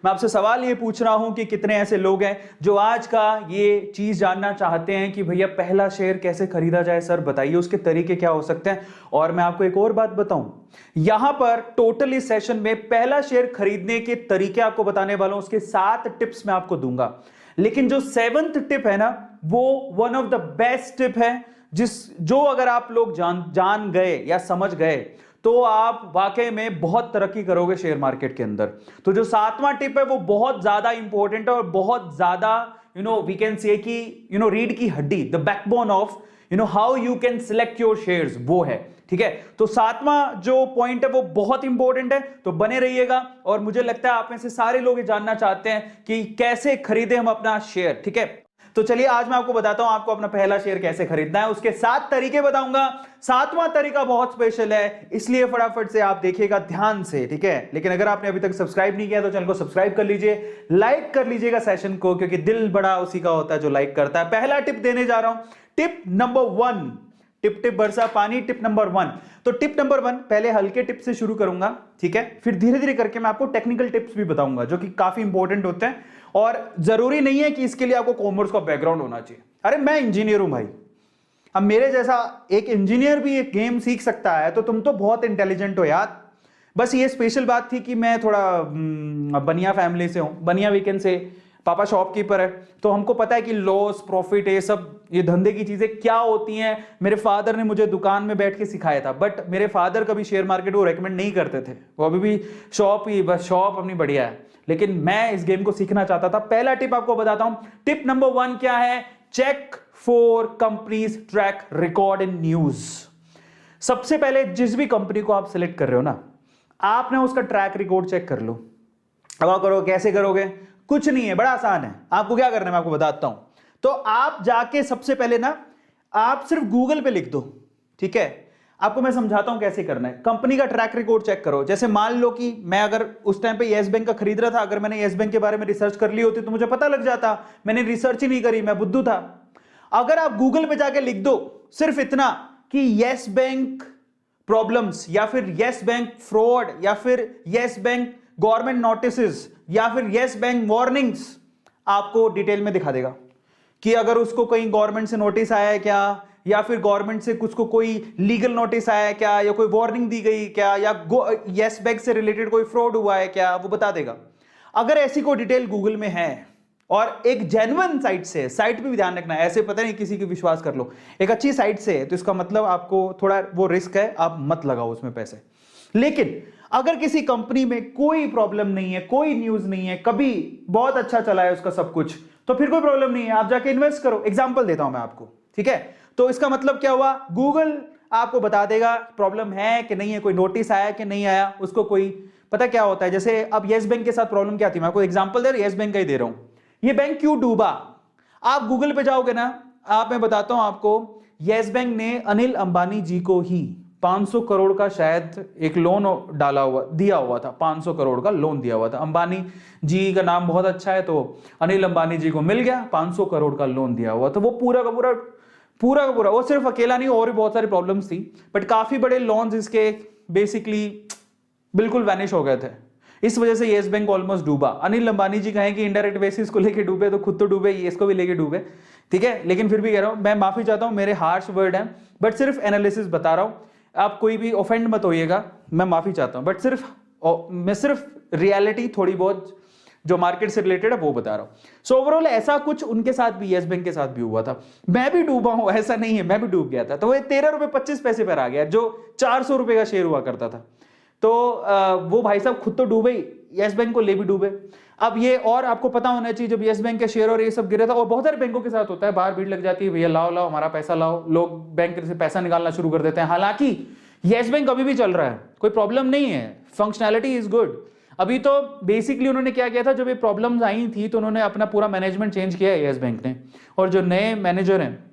मैं आपसे सवाल ये पूछ रहा हूं कि कितने ऐसे लोग हैं जो आज का ये चीज जानना चाहते हैं कि भैया पहला शेयर कैसे खरीदा जाए, सर बताइए उसके तरीके क्या हो सकते हैं। और मैं आपको एक और बात बताऊं, यहां पर टोटल इस सेशन में पहला शेयर खरीदने के तरीके आपको बताने वाला हूं, उसके 7 टिप्स मैं आपको दूंगा। लेकिन जो 7th टिप है ना, वो one of the best tip है, जो अगर आप लोग जान गए या समझ गए तो आप वाकई में बहुत तरक्की करोगे शेयर मार्केट के अंदर। तो जो 7वां टिप है वो बहुत ज्यादा इंपॉर्टेंट है और बहुत ज्यादा वी कैन से कि रीढ़ की हड्डी, the backbone of how you can select your shares, वो है। ठीक है, तो 7वां जो पॉइंट है वो बहुत इंपॉर्टेंट है, तो बने रहिएगा। और मुझे लगता है आप में से सारे लोग ये जानना चाहते हैं कि कैसे खरीदे हम अपना शेयर। ठीक है, तो चलिए आज मैं आपको बताता हूं आपको अपना पहला शेयर कैसे खरीदना है, उसके 7 तरीके बताऊंगा। 7वां तरीका बहुत स्पेशल है, इसलिए फटाफट से आप देखिएगा ध्यान से। ठीक है, लेकिन अगर आपने अभी तक सब्सक्राइब नहीं किया तो चैनल को सब्सक्राइब कर लीजिए, लाइक कर लीजिएगा सेशन को, क्योंकि दिल बड़ा उसी का होता है जो लाइक करता है। पहला टिप देने जा रहा हूं, टिप नंबर 1, टिप टिप बरसा पानी, टिप नंबर 1। तो टिप नंबर 1, पहले हल्के टिप से शुरू करूंगा, ठीक है, फिर धीरे धीरे करके मैं आपको टेक्निकल टिप्स भी बताऊंगा जो कि काफी इंपॉर्टेंट होते हैं। और जरूरी नहीं है कि इसके लिए आपको कॉमर्स का बैकग्राउंड होना चाहिए। अरे मैं इंजीनियर हूं भाई, अब मेरे जैसा एक इंजीनियर भी एक गेम सीख सकता है, तो तुम तो बहुत इंटेलिजेंट हो यार। बस ये स्पेशल बात थी कि मैं थोड़ा बनिया फैमिली से हूं, बनिया वीकेंड से, पापा शॉपकीपर है, तो हमको पता है कि लॉस प्रॉफिट ये सब ये धंधे की चीजें क्या होती हैं। मेरे फादर ने मुझे दुकान में बैठ के सिखाया था, बट मेरे फादर कभी शेयर मार्केट को रेकमेंड नहीं करते थे, वो अभी भी शॉप ही, बस शॉप अपनी बढ़िया है, लेकिन मैं इस गेम को सीखना चाहता था। पहला टिप आपको बताता हूं, टिप नंबर 1 क्या है, check for companies track record in news. सबसे पहले जिस भी कंपनी को आप सिलेक्ट कर रहे हो ना, आपने उसका ट्रैक रिकॉर्ड चेक कर लो। अब आप करो, कैसे करोगे, कुछ नहीं है, बड़ा आसान है। आपको क्या करना है मैं आपको बताता हूं। तो आप जाके सबसे पहले ना आप सिर्फ गूगल पे लिख दो, ठीक है, आपको मैं समझाता हूं कैसे करना है। कंपनी का ट्रैक रिकॉर्ड चेक करो। जैसे मान लो कि मैं अगर उस टाइम पे येस बैंक का खरीद रहा था, अगर मैंने येस बैंक के बारे में रिसर्च कर ली होती तो मुझे पता लग जाता, मैंने रिसर्च ही नहीं करी, मैं बुद्धू था। अगर आप गूगल पे जाके लिख दो सिर्फ इतना कि येस बैंक प्रॉब्लम्स, या फिर येस बैंक फ्रॉड, या फिर येस बैंक गवर्नमेंट नोटिसेस, या फिर येस बैंक वार्निंग्स, आपको डिटेल में दिखा देगा कि अगर उसको कहीं गवर्नमेंट से नोटिस आया है क्या, या फिर गवर्नमेंट से कुछ को कोई लीगल नोटिस आया है क्या, या कोई वार्निंग दी गई क्या, या येस बैंक से रिलेटेड कोई फ्रॉड हुआ है क्या, वो बता देगा। अगर ऐसी कोई डिटेल गूगल में है और एक जेन्युइन साइट से, साइट पे भी ध्यान रखना है, ऐसे पता नहीं किसी की विश्वास कर लो, एक अच्छी साइट से है तो इसका मतलब आपको थोड़ा वो रिस्क है, आप मत लगाओ उसमें पैसे। लेकिन अगर किसी कंपनी में कोई प्रॉब्लम नहीं है, कोई न्यूज नहीं है, कभी बहुत अच्छा चला है उसका सब कुछ, तो फिर कोई प्रॉब्लम नहीं है, आप जाके इन्वेस्ट करो। एग्जांपल देता हूं मैं आपको, ठीक है। तो इसका मतलब क्या हुआ, गूगल आपको बता देगा प्रॉब्लम है कि नहीं है, कोई नोटिस आया कि नहीं आया, उसको कोई पता क्या होता है। जैसे अब येस बैंक के साथ प्रॉब्लम क्या थी, मैं आपको एग्जांपल दे रहा हूं, येस बैंक का ही दे रहा हूं। ये बैंक क्यों डूबा, आप गूगल पे जाओगे ना, आप, मैं बताता हूं आपको, येस बैंक ने अनिल अंबानी जी को ही 500 करोड़ का शायद एक लोन दिया हुआ था, 500 करोड़ का लोन दिया हुआ था। अंबानी जी का नाम बहुत अच्छा है, तो अनिल अंबानी जी को मिल गया 500 करोड़ का लोन दिया हुआ। तो वो पूरा का पूरा वो सिर्फ अकेला नहीं, और भी बहुत सारी प्रॉब्लम्स थी, बट काफी बड़े लोन्स इसके बेसिकली बिल्कुल वैनिश हो गए थे। इस वजह से येस बैंक ऑलमोस्ट डूबा। अनिल अंबानी जी कहें कि इनडायरेक्ट बेसिस को लेके डूबे, तो खुद तो डूबे, इसको भी लेके डूबे, ठीक है। लेकिन फिर भी कह रहा हूं, मैं माफी चाहता हूं, मेरे हार्श वर्ड हैं, बट सिर्फ एनालिसिस बता रहा हूं, आप कोई भी ऑफेंड मत होइएगा, मैं माफी चाहता हूं, बट मैं सिर्फ रियलिटी थोड़ी बहुत जो मार्केट से रिलेटेड है वो बता रहा हूं। सो ओवरऑल ऐसा कुछ उनके साथ भी, येस बैंक के साथ भी हुआ था। मैं भी डूबा हूं, ऐसा नहीं है, मैं भी डूब गया था। तो वो 13 रुपए 25 पैसे पर आ गया, जो 400 रुपए का शेयर हुआ करता था। तो वो भाई साहब खुद तो डूबे, येस बैंक को ले भी डूबे। अब ये और आपको पता होना चाहिए, जब येस बैंक के शेयर और ये सब गिरे था, और बहुत सारे बैंकों के साथ होता है, बाहर भीड़ लग जाती है, भैया लाओ लाओ हमारा पैसा लाओ, लोग बैंक से पैसा निकालना शुरू कर देते हैं। हालांकि येस बैंक अभी भी चल रहा है, कोई प्रॉब्लम नहीं है, फंक्शनैलिटी इज गुड। अभी तो बेसिकली उन्होंने क्या किया था, जब ये प्रॉब्लम्स आई थी तो उन्होंने अपना पूरा मैनेजमेंट चेंज किया है येस बैंक ने, और जो नए मैनेजर हैं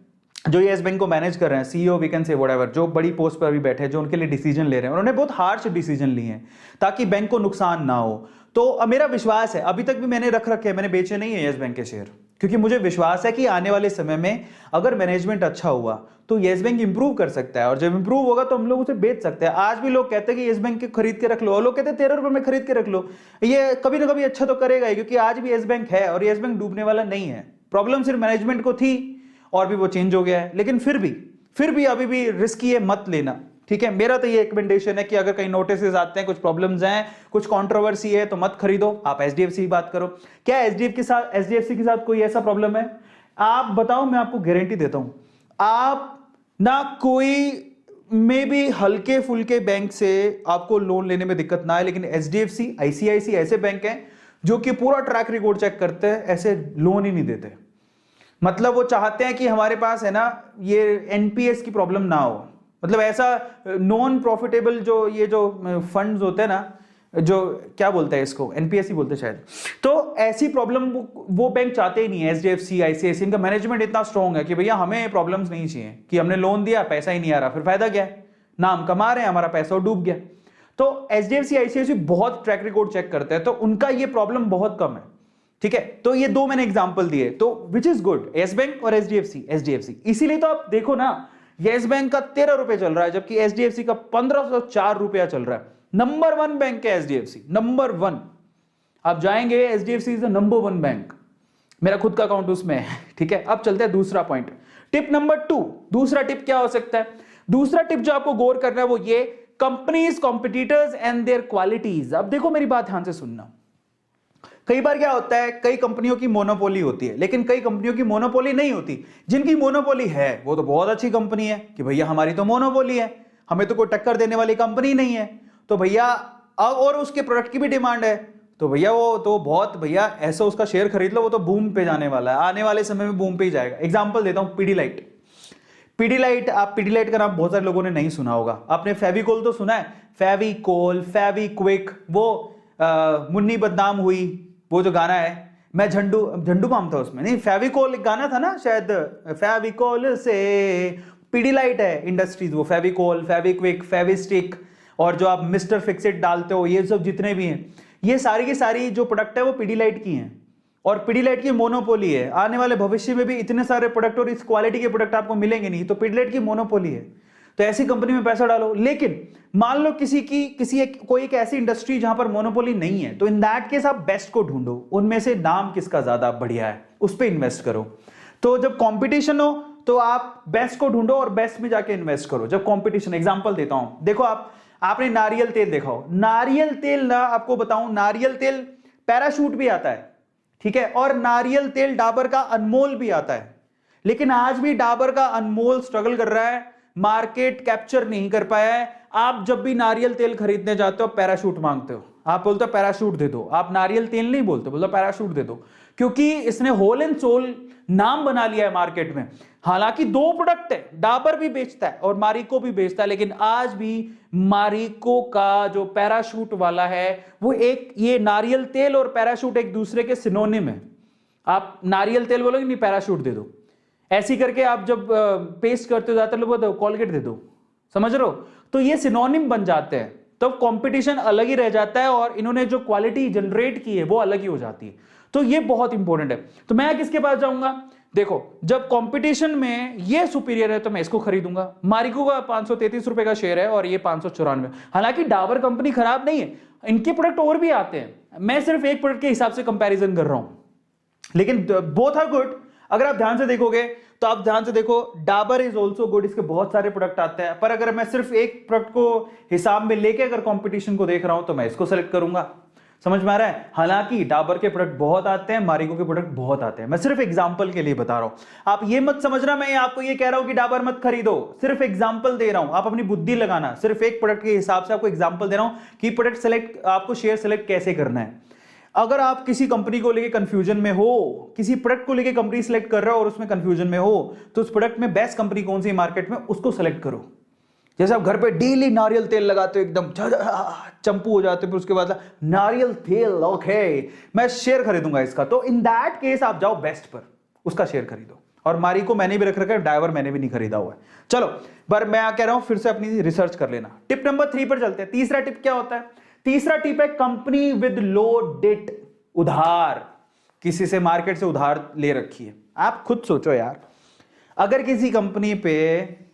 जो येस बैंक को मैनेज कर रहे हैं, CEO we can say whatever, जो बड़ी पोस्ट पर अभी बैठे हैं, जो उनके लिए डिसीजन ले रहे हैं, उन्होंने बहुत हार्श डिसीजन लिए हैं ताकि बैंक को नुकसान ना हो। तो मेरा विश्वास है, अभी तक भी मैंने रख रखे हैं, मैंने बेचे नहीं है येस बैंक के शेयर, क्योंकि मुझे विश्वास है कि आने वाले समय में अगर मैनेजमेंट अच्छा हुआ तो येस बैंक इंप्रूव कर सकता है, और जब इंप्रूव होगा तो हम लोग उसे बेच सकते हैं। आज भी लोग कहते हैं कि येस बैंक के खरीद के रख लो, और लोग कहते हैं 13 रुपए में खरीद के रख लो। ये कभी ना कभी अच्छा तो करेगा ही, क्योंकि आज भी येस बैंक है और येस बैंक डूबने वाला नहीं है। प्रॉब्लम सिर्फ मैनेजमेंट को थी और भी वो चेंज हो गया है, लेकिन फिर भी अभी भी रिस्की है, मत लेना, ठीक है। मेरा तो ये रिकमेंडेशन है कि अगर कहीं नोटिस आते हैं, कुछ प्रॉब्लम्स हैं, कुछ कंट्रोवर्सी है, तो मत खरीदो, आप एचडीएफसी की बात करो। क्या एचडीएफसी के साथ कोई ऐसा प्रॉब्लम है? आप बताओ, मैं आपको गारंटी देता हूं, आप ना कोई में भी हल्के फुल्के बैंक से आपको लोन लेने में दिक्कत ना है, लेकिन एचडीएफसी, आईसीआईसी ऐसे बैंक हैं जो कि पूरा ट्रैक रिकॉर्ड चेक करते हैं, ऐसे लोन ही नहीं देते। मतलब वो चाहते हैं कि हमारे पास है ना ये एनपीएस की प्रॉब्लम ना हो, मतलब ऐसा नॉन प्रॉफिटेबल जो फंड्स होते हैं ना, जो क्या बोलते हैं इसको, एनपीएस ही बोलते हैं शायद, तो ऐसी प्रॉब्लम वो बैंक चाहते ही नहीं है। एचडीएफसी, आईसीआईसी, इनका मैनेजमेंट इतना स्ट्रांग है कि भैया हमें प्रॉब्लम्स नहीं चाहिए कि हमने लोन दिया, पैसा ही नहीं आ रहा, फिर फायदा क्या है, नाम कमा रहे हैं, हमारा पैसा डूब गया। तो एचडीएफसी, आईसीआईसी बहुत ट्रैक रिकॉर्ड चेक करते हैं, तो उनका ये प्रॉब्लम बहुत कम है, ठीक है। तो ये दो मैंने एग्जांपल दिए, तो which is good, yes bank और एचडीएफसी। इसीलिए तो आप देखो ना, यस बैंक का 13 रुपए चल रहा है, जबकि एचडीएफसी का 1504 रुपया चल रहा है। नंबर 1 बैंक है एचडीएफसी, नंबर 1। आप जाएंगे, HDFC is the number 1 bank, मेरा खुद का अकाउंट उसमें है, ठीक है। अब चलते हैं दूसरा पॉइंट, टिप नंबर 2। दूसरा टिप क्या हो सकता है? दूसरा टिप जो आपको गौर करना है वो ये, companies, competitors and there qualities. अब देखो, मेरी बात ध्यान से सुनना। कई बार क्या होता है, कई कंपनियों की मोनोपोली होती है, लेकिन कई कंपनियों की मोनोपोली नहीं होती। जिनकी मोनोपोली है वो तो बहुत अच्छी कंपनी है कि भैया हमारी तो मोनोपोली है, हमें तो कोई टक्कर देने वाली कंपनी नहीं है, तो भैया और उसके प्रोडक्ट की भी डिमांड है, तो भैया वो तो बहुत, भैया ऐसा उसका शेयर खरीद लो, वो तो बूम पे जाने वाला है, आने वाले समय में बूम पे ही जाएगा। एग्जांपल देता हूं, पीडीलाइट। आप पीडीलाइट का नाम बहुत सारे लोगों ने नहीं सुना होगा। आपने फेविकोल तो सुना है, फेविकोल, फेविक्विक, वो मुन्नी बदनाम हुई, वो जो गाना है, मैं झंडू माम था उसमें, नहीं फेविकोल एक गाना था ना शायद, फेविकोल से पीडीलाइट है इंडस्ट्रीज, वो फेविकोल, फेविक्विक, फेविस्टिक, और जो आप मिस्टर फिक्सिट डालते हो, ये सब जितने भी हैं, ये सारी की सारी जो प्रोडक्ट है वो पीडीलाइट की हैं, और पीडीलाइट की मोनोपोली है। आने वाले भविष्य में भी इतने सारे प्रोडक्ट और इस क्वालिटी के प्रोडक्ट आपको मिलेंगे नहीं, तो पीडीलाइट की मोनोपोली है, तो ऐसी कंपनी में पैसा डालो। लेकिन मान लो कोई एक ऐसी इंडस्ट्री जहां पर मोनोपोली नहीं है, तो इन दैट केस आप बेस्ट को ढूंढो, उनमें से नाम किसका ज्यादा बढ़िया है उस पर इन्वेस्ट करो। तो जब कंपटीशन हो तो आप बेस्ट को ढूंढो और बेस्ट में जाके इन्वेस्ट करो। जब कंपटीशन, एग्जांपल देता हूं, देखो आपने नारियल तेल देखा हो, नारियल तेल ना, आपको बताऊं, नारियल तेल पैराशूट भी आता है, ठीक है, और नारियल तेल डाबर का अनमोल भी आता है, लेकिन आज भी डाबर का अनमोल स्ट्रगल कर रहा है, मार्केट कैप्चर नहीं कर पाया है। आप जब भी नारियल तेल खरीदने जाते हो पैराशूट मांगते हो, आप बोलते हो पैराशूट दे दो, आप नारियल तेल नहीं बोलते, बोलते पैराशूट दे दो, क्योंकि इसने होल एंड सोल नाम बना लिया है मार्केट में। हालांकि दो प्रोडक्ट है, डाबर भी बेचता है और मारिको भी बेचता है, लेकिन आज भी मारिको का जो पैराशूट वाला है वो एक, ये नारियल तेल और पैराशूट एक दूसरे के सिनोनिम है। आप नारियल तेल बोलोगे, नहीं पैराशूट दे दो, ऐसी करके आप जब पेस्ट करते हो जाते लोग कॉलगेट दे दो, समझ रहे हो, तो ये सिनोनिम बन जाते हैं, तो कंपटीशन अलग ही रह जाता है और इन्होंने जो क्वालिटी जनरेट की है वो अलग ही हो जाती है। तो ये बहुत इंपॉर्टेंट है। तो मैं किसके पास जाऊंगा? देखो, जब कंपटीशन में ये सुपीरियर है तो मैं इसको खरीदूंगा। मारिको का 533 रुपए का शेयर है और ये 594। हालांकि डाबर कंपनी खराब नहीं है, इनके प्रोडक्ट और भी आते हैं, मैं सिर्फ एक प्रोडक्ट के हिसाब से कंपैरिजन कर रहा हूं, लेकिन बोथ आर गुड। अगर आप ध्यान से देखोगे तो आप ध्यान से देखो, डाबर इज ऑल्सो गुड, इसके बहुत सारे प्रोडक्ट आते हैं, पर अगर मैं सिर्फ एक प्रोडक्ट को हिसाब में लेके अगर कंपटीशन को देख रहा हूं तो मैं इसको सेलेक्ट करूंगा। समझ में आ रहा है? हालांकि डाबर के प्रोडक्ट बहुत आते हैं, मारिको के प्रोडक्ट बहुत आते हैं, मैं सिर्फ एग्जांपल के लिए बता रहा हूं। आप ये मत समझना मैं आपको ये कह रहा हूं कि डाबर मत खरीदो, सिर्फ एग्जांपल दे रहा हूं, आप अपनी बुद्धि लगाना, सिर्फ एक प्रोडक्ट के हिसाब से आपको एग्जांपल दे रहा हूं कि प्रोडक्ट सेलेक्ट, आपको शेयर सेलेक्ट कैसे करना है। अगर आप किसी कंपनी को लेके कंफ्यूजन में हो, किसी प्रोडक्ट को लेके कंपनी सेलेक्ट कर रहे हो और उसमें कंफ्यूजन में हो, तो उस प्रोडक्ट में बेस्ट कंपनी कौन सी मार्केट में, उसको सेलेक्ट करो। जैसे आप घर पे डेली नारियल तेल लगाते हो, एकदम चंपू हो जाते हो, फिर उसके बाद नारियल तेल, ओके मैं शेयर खरीदूंगा इसका, तो इन दैट केस आप जाओ बेस्ट पर, उसका शेयर खरीदो। और मारिको मैंने भी रख रखा है, डाबर मैंने भी नहीं खरीदा हुआ है। चलो, पर मैं कह रहा हूं फिर से अपनी रिसर्च कर लेना। टिप नंबर 3 पर चलते हैं। तीसरा टिप क्या होता है? तीसरा टिप है कंपनी विद लो डेट, उधार। किसी से मार्केट से उधार ले रखी है। आप खुद सोचो यार, अगर किसी कंपनी पे,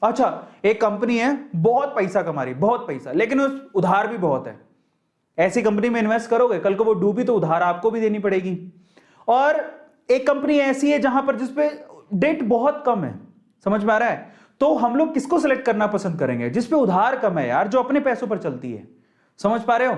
अच्छा एक कंपनी है बहुत पैसा कमा रही, बहुत पैसा, लेकिन उस उधार भी बहुत है, ऐसी कंपनी में इन्वेस्ट करोगे? कल को वो डूबी तो उधार आपको भी देनी पड़ेगी। और एक कंपनी ऐसी है जहां पर जिसपे डेट बहुत कम है, समझ में आ रहा है? तो हम लोग किसको सिलेक्ट करना पसंद करेंगे? जिसपे उधार कम है यार, जो अपने पैसों पर चलती है। समझ पा रहे हो?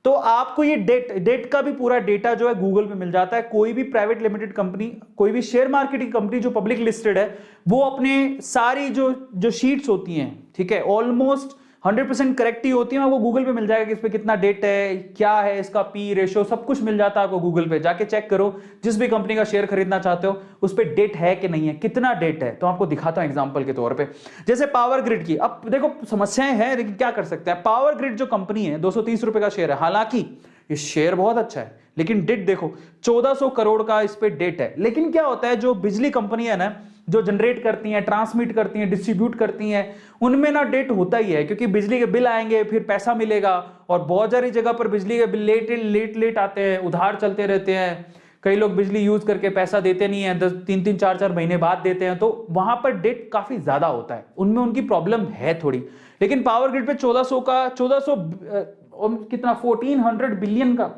तो आपको ये डेट का भी पूरा डेटा जो है गूगल पे मिल जाता है। कोई भी प्राइवेट लिमिटेड कंपनी, कोई भी शेयर मार्केटिंग कंपनी जो पब्लिक लिस्टेड है, वो अपने सारी जो शीट्स होती हैं, ठीक है, ऑलमोस्ट 100% करेक्ट ही होती है। वो गूगल पे मिल जाएगा कि इस पे कितना डेट है, क्या है इसका पी रेशो, सब कुछ मिल जाता है आपको गूगल पे। जाके चेक करो, जिस भी कंपनी का शेयर खरीदना चाहते हो उस पे डेट है कि नहीं है, कितना डेट है। तो आपको दिखाता हूं एग्जांपल के तौर पे, जैसे पावर ग्रिड की। अब देखो समस्याएं हैं, लेकिन क्या कर सकते हैं। पावर ग्रिड जो कंपनी है 230 रुपए का शेयर है, हालांकि ये शेयर बहुत अच्छा है, लेकिन डेट देखो 1400 करोड़ का इस पे डेट है। लेकिन क्या होता है, जो बिजली कंपनी है ना, जो जनरेट करती हैं, ट्रांसमिट करती हैं, डिस्ट्रीब्यूट करती हैं, उनमें ना डेट होता ही है, क्योंकि बिजली के बिल आएंगे, फिर पैसा मिलेगा। और बहुत सारी जगह पर बिजली के बिल लेट आते हैं, उधार चलते रहते हैं। कई लोग बिजली यूज करके पैसा देते नहीं है, 3-3 4-4 महीने बाद देते हैं, तो वहां पर डेट काफी ज्यादा होता है, उनमें उनकी प्रॉब्लम है थोड़ी। लेकिन पावर ग्रिड पे 1400 कितना 1400 बिलियन का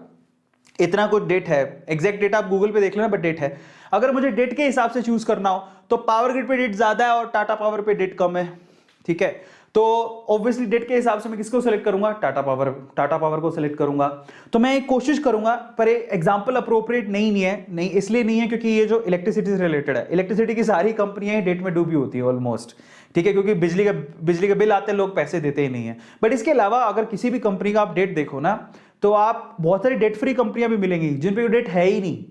इतना कुछ डेट है। एग्जैक्ट डेट आप गूगल पे देख लेना, बट डेट है। अगर मुझे डेट के हिसाब से चूज करना हो तो पावर ग्रिड पे डेट ज्यादा है और टाटा पावर पे डेट कम है, ठीक है। तो ऑब्वियसली डेट के हिसाब से मैं किसको सेलेक्ट करूंगा? टाटा पावर को सेलेक्ट करूंगा। तो मैं एक कोशिश करूंगा, पर एग्जांपल अप्रोप्रिएट नहीं इसलिए नहीं है क्योंकि ये जो इलेक्ट्रिसिटी से रिलेटेड है, इलेक्ट्रिसिटी की सारी कंपनियां डेट में डूबी होती है ऑलमोस्ट, ठीक है, क्योंकि बिजली के बिल आते हैं, लोग पैसे देते ही नहीं है। बट इसके अलावा अगर किसी भी कंपनी का आप डेट देखो ना, तो आप बहुत सारी डेट फ्री कंपनियां भी मिलेंगी जिन पे डेट है ही नहीं,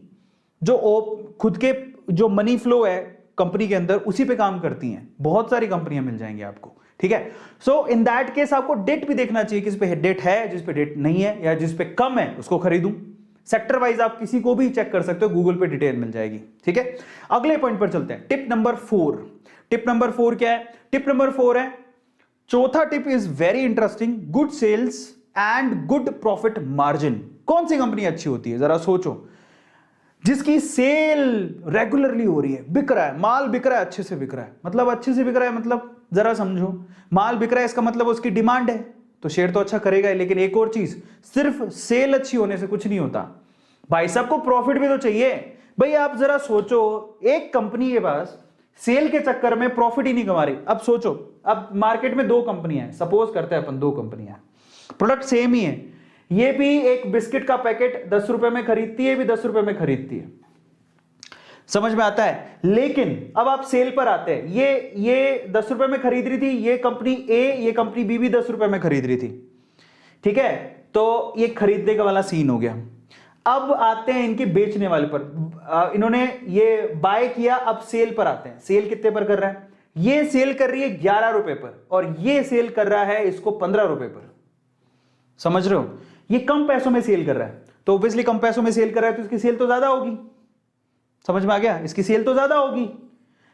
जो खुद के जो मनी फ्लो है कंपनी के अंदर उसी पे काम करती हैं। बहुत सारी कंपनियां मिल जाएंगी आपको, ठीक है। सो इन दैट केस आपको डेट भी देखना चाहिए, किस पे डेट है, जिस पे डेट नहीं है, या जिस पे कम है उसको खरीदूं। सेक्टर वाइज आप किसी को भी चेक कर सकते हो, गूगल पे डिटेल मिल जाएगी, ठीक है। अगले पॉइंट पर चलते हैं, टिप नंबर 4। टिप नंबर 4 क्या है? टिप नंबर 4 है, चौथा tip is very interesting, good sales and good profit margin. कौन सी कंपनी अच्छी होती है? जरा सोचो, जिसकी सेल रेगुलरली हो रही है, बिक रहा है, माल बिक रहा है, अच्छे से बिक रहा है। मतलब अच्छे से बिक रहा है मतलब जरा समझो, माल बिक रहा है इसका मतलब उसकी डिमांड है, तो शेयर तो अच्छा करेगा ही। लेकिन एक और चीज, सिर्फ सेल अच्छी होने से कुछ नहीं होता भाई, सबको प्रॉफिट भी तो चाहिए। भाई आप जरा सोचो, एक कंपनी के पास सेल के चक्कर में प्रॉफिट ही नहीं कमा रही। अब सोचो, अब मार्केट में 2 कंपनियां हैं, सपोज करते हैं अपन 2 कंपनियां, प्रोडक्ट सेम ही है। ये भी एक बिस्किट का पैकेट 10 रुपए में खरीदती है, भी 10 रुपए में खरीदती है, समझ में आता है। लेकिन अब आप सेल पर आते हैं, ये 10 रुपए में खरीद रही थी, ये कंपनी ए, ये कंपनी बी भी 10 रुपए में खरीद रही थी, ठीक है। तो ये खरीदने का वाला सीन हो गया। अब आते हैं इनके बेचने वाले पर, इन्होंने ये बाय किया, अब सेल पर आते हैं। सेल कितने पर कर रहा है? ये सेल कर रही है 11 रुपए पर, और ये सेल कर रहा है इसको 15 रुपए पर, समझ रहे हो। ये कम पैसों में सेल कर रहा है, तो ऑब्वियसली कम पैसों में सेल कर रहा है तो इसकी सेल तो ज्यादा होगी, समझ में आ गया। इसकी सेल तो ज्यादा होगी,